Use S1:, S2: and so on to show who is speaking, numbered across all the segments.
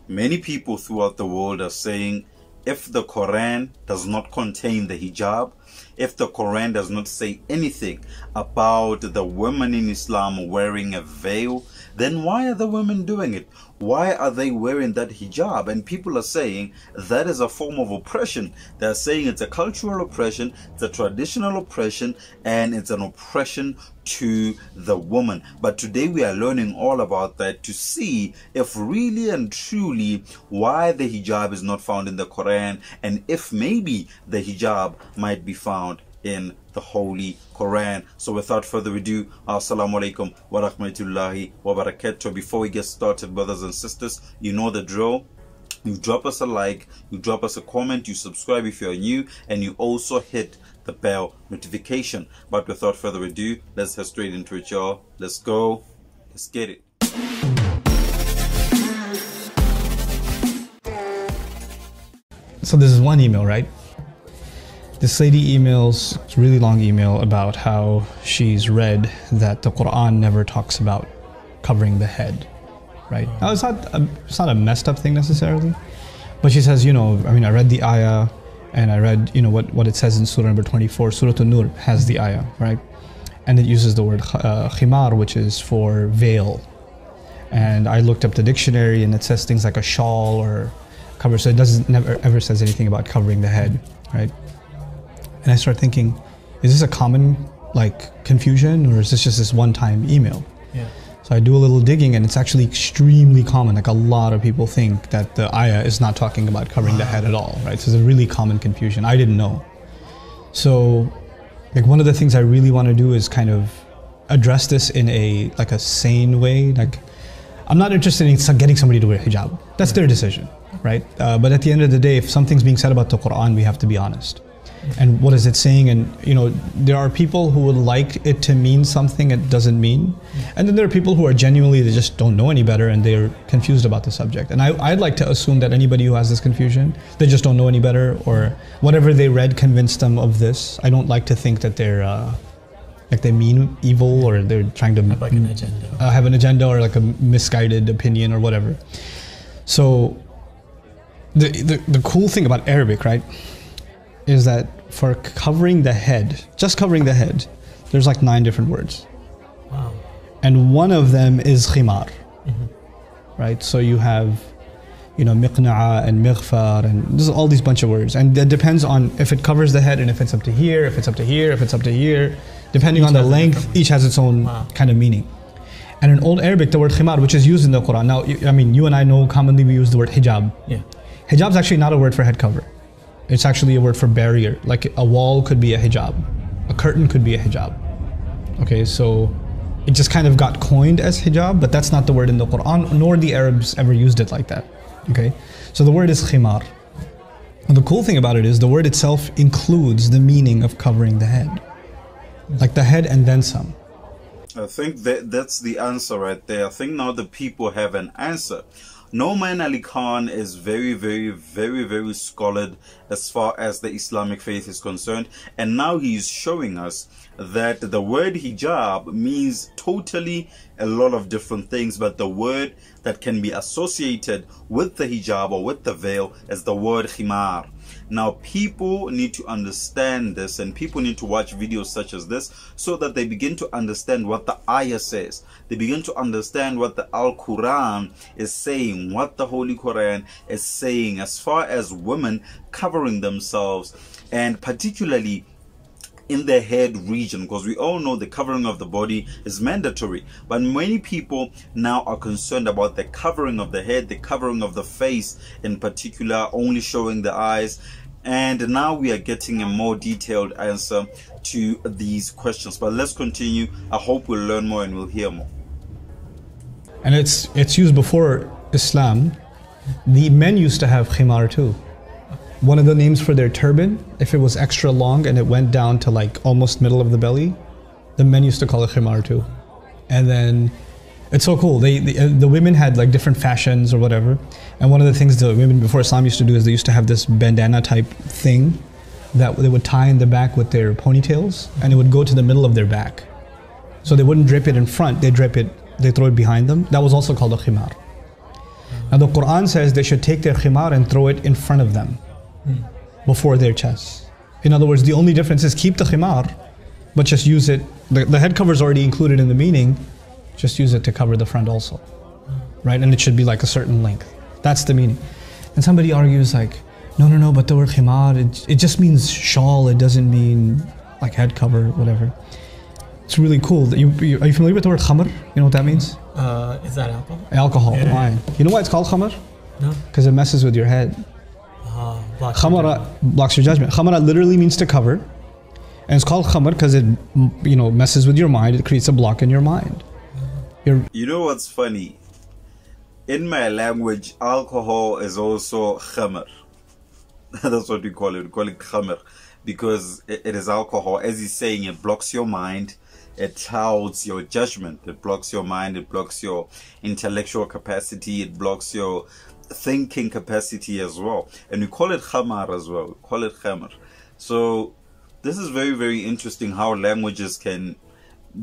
S1: Many people throughout the world are saying if the Quran does not contain the hijab, if the Quran does not say anything about the women in Islam wearing a veil, then why are the women doing it? Why are they wearing that hijab? And people are saying that is a form of oppression. They're saying it's a cultural oppression, it's a traditional oppression, and it's an oppression to the woman. But today we are learning all about that to see if really and truly why the hijab is not found in the Quran, and if maybe the hijab might be found in the Holy Quran. So without further ado, assalamu alaikum wa rahmatullahi wa barakatuh. Before we get started, brothers and sisters, you know the drill. You drop us a like, you drop us a comment, you subscribe if you're new, and you also hit the bell notification. But without further ado, let's head straight into it, y'all. Let's go. Let's get it.
S2: So this is one email, right? This lady emails, it's a really long email about how she's read that the Quran never talks about covering the head, right? Now it's not a messed up thing necessarily, but she says, you know, I mean, I read the ayah and I read, you know, what it says in Surah number 24, Surah An-Nur has the ayah, right? And it uses the word khimar, which is for veil. And I looked up the dictionary and it says things like a shawl or cover, so it never ever says anything about covering the head, right? And I start thinking, is this a common like confusion, or is this just this one-time email?
S3: Yeah.
S2: So I do a little digging, and it's actually extremely common. Like a lot of people think that the ayah is not talking about covering the head at all, right? So it's a really common confusion. I didn't know. So like one of the things I really want to do is kind of address this in a sane way. Like I'm not interested in getting somebody to wear hijab. That's their decision, right? But at the end of the day, if something's being said about the Quran, we have to be honest. And what is it saying? And you know, there are people who would like it to mean something it doesn't mean, and then there are people who are genuinely, they just don't know any better and they're confused about the subject. And I'd like to assume that anybody who has this confusion, they just don't know any better, or whatever they read convinced them of this. I don't like to think that they're like they mean evil, or they're trying to
S3: have like an agenda,
S2: have an agenda, or like a misguided opinion or whatever. So the cool thing about Arabic, right, is that for covering the head, just covering the head, there's like 9 different words.
S3: Wow.
S2: And one of them is khimar, right? So you have, you know, miqna'a and mighfar, and there's all these bunch of words. And that depends on if it covers the head, and if it's up to here, if it's up to here, if it's up to here, depending on the length, each has its own kind of meaning. And in Old Arabic, the word khimar, which is used in the Quran. Now, I mean, you and I know commonly we use the word hijab.
S3: Yeah.
S2: Hijab is actually not a word for head cover. It's actually a word for barrier. Like a wall could be a hijab, a curtain could be a hijab. Okay, so it just kind of got coined as hijab, but that's not the word in the Quran, nor the Arabs ever used it like that. Okay, so the word is khimar. And the cool thing about it is the word itself includes the meaning of covering the head, like the head and then some.
S1: I think that's the answer right there. I think now the people have an answer. Nouman Ali Khan is very scholarly as far as the Islamic faith is concerned, and now he's showing us that the word hijab means totally a lot of different things, but the word that can be associated with the hijab or with the veil is the word khimar. Now people need to understand this, and people need to watch videos such as this so that they begin to understand what the ayah says. They begin to understand what the Al-Quran is saying, what the Holy Quran is saying as far as women covering themselves, and particularly in the head region, because we all know the covering of the body is mandatory, but many people now are concerned about the covering of the head, the covering of the face in particular, only showing the eyes. And now we are getting a more detailed answer to these questions. But let's continue. I hope we'll learn more and we'll hear more.
S2: And it's used before Islam. The men used to have khimar too. One of the names for their turban, if it was extra long and it went down to like almost middle of the belly, the men used to call it khimar too. And then it's so cool. The women had like different fashions or whatever. And one of the things the women before Islam used to do is they used to have this bandana type thing that they would tie in the back with their ponytails, and it would go to the middle of their back. So they wouldn't drape it in front, they throw it behind them. That was also called a khimar. Now the Quran says they should take their khimar and throw it in front of them, before their chests. In other words, the only difference is keep the khimar, but just use it. The head cover is already included in the meaning. Just use it to cover the front also, right? And it should be like a certain length. That's the meaning. And somebody argues like, no, but the word khimar, it just means shawl. It doesn't mean like head cover, whatever. It's really cool. Are you familiar with the word khamr? You know what that means?
S3: Is that alcohol?
S2: Alcohol, wine. You know why it's called khamr?
S3: No.
S2: Because it messes with your head. Khamara blocks your judgment. Khamara literally means to cover. And it's called khamr because it, messes with your mind. It creates a block in your mind.
S1: You know what's funny? In my language, alcohol is also khamr. That's what we call it. We call it khamr because it is alcohol. As he's saying, it blocks your mind. It clouds your judgment. It blocks your mind. It blocks your intellectual capacity. It blocks your thinking capacity as well. And we call it khamar as well. We call it khamr. So this is very, very interesting how languages can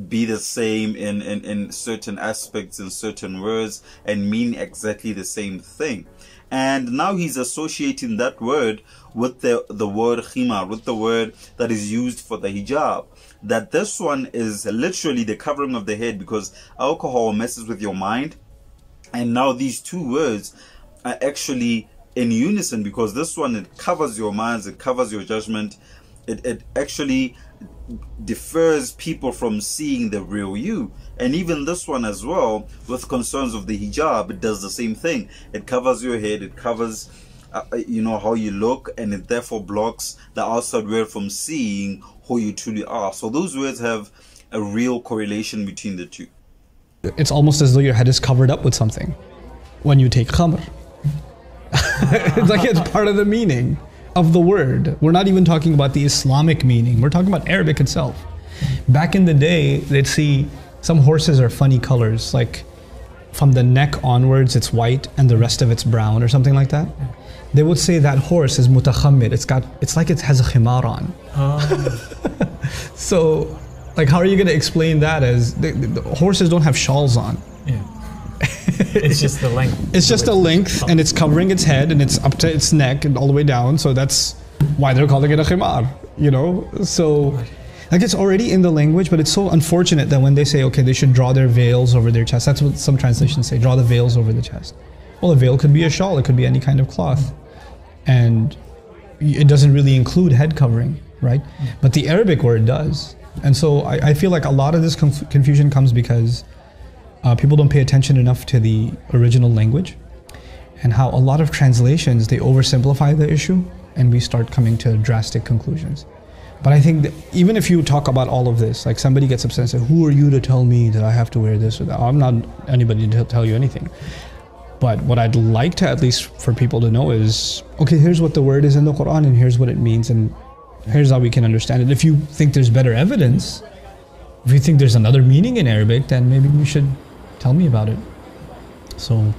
S1: be the same in certain aspects, in certain words, and mean exactly the same thing. And now he's associating that word with the word khimar, with the word that is used for the hijab. That this one is literally the covering of the head because alcohol messes with your mind. And now these two words are actually in unison because this one, it covers your minds, it covers your judgment. It actually defers people from seeing the real you. And even this one as well, with concerns of the hijab, it does the same thing. It covers your head, it covers how you look, and it therefore blocks the outside world from seeing who you truly are. So those words have a real correlation between the two.
S2: It's almost as though your head is covered up with something when you take khamr. It's like it's part of the meaning of the word. We're not even talking about the Islamic meaning. We're talking about Arabic itself. Back in the day, they'd see some horses are funny colors, like from the neck onwards it's white and the rest of it's brown or something like that. They would say that horse is mutakhammir. It's like it has a khimar on. So, like, how are you going to explain that as the horses don't have shawls on?
S3: Yeah. It's just the length.
S2: It's just a length, and it's covering its head, and it's up to its neck and all the way down. So that's why they're calling it a khimar, So, like, it's already in the language, but it's so unfortunate that when they say, okay, they should draw their veils over their chest. That's what some translations say, draw the veils over the chest. Well, a veil could be a shawl. It could be any kind of cloth. And it doesn't really include head covering, right? But the Arabic word does. And so I feel like a lot of this confusion comes because people don't pay attention enough to the original language and how a lot of translations, they oversimplify the issue and we start coming to drastic conclusions. But I think that even if you talk about all of this, like somebody gets upset and says, who are you to tell me that I have to wear this or that? I'm not anybody to tell you anything. But what I'd like to, at least for people to know is, okay, here's what the word is in the Quran and here's what it means and here's how we can understand it. If you think there's better evidence, if you think there's another meaning in Arabic, then maybe you should tell me about it. So,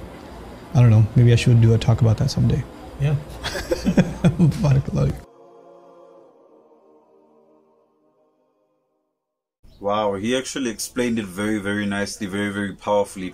S2: I don't know, maybe I should do a talk about that someday.
S3: Yeah.
S2: Barakallah.
S1: Wow, he actually explained it very, very nicely, very, very powerfully.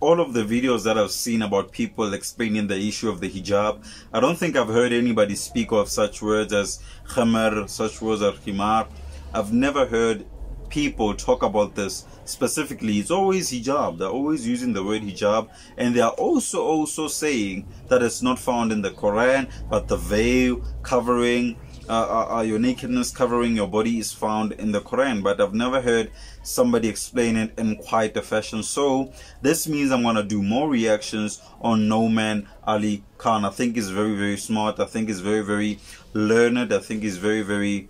S1: All of the videos that I've seen about people explaining the issue of the hijab, I don't think I've heard anybody speak of such words as khamar, such words as khimar. I've never heard people talk about this specifically. It's always hijab. They're always using the word hijab, and they are also saying that it's not found in the Quran, but the veil covering your nakedness, covering your body, is found in the Quran. But I've never heard somebody explain it in quite a fashion. So this means I'm going to do more reactions on Nouman Ali Khan. I think he's very, very smart. I think he's very, very learned. I think he's very, very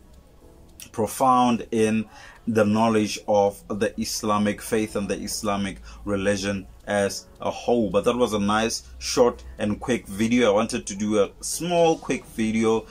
S1: profound in the knowledge of the Islamic faith and the Islamic religion as a whole. But that was a nice, short and quick video. I wanted to do a small, quick video,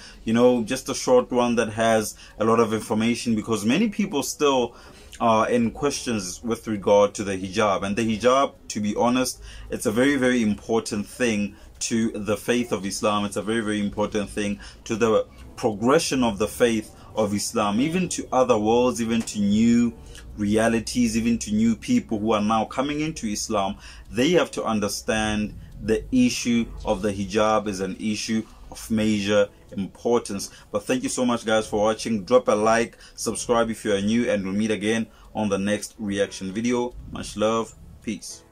S1: just a short one that has a lot of information, because many people still are in questions with regard to the hijab. And the hijab, to be honest, it's a very, very important thing to the faith of Islam. It's a very, very important thing to the progression of the faith of Islam, even to other worlds, even to new realities, even to new people who are now coming into Islam. They have to understand the issue of the hijab is an issue of major importance. But thank you so much, guys, for watching. Drop a like, subscribe if you are new, and we'll meet again on the next reaction video. Much love. Peace.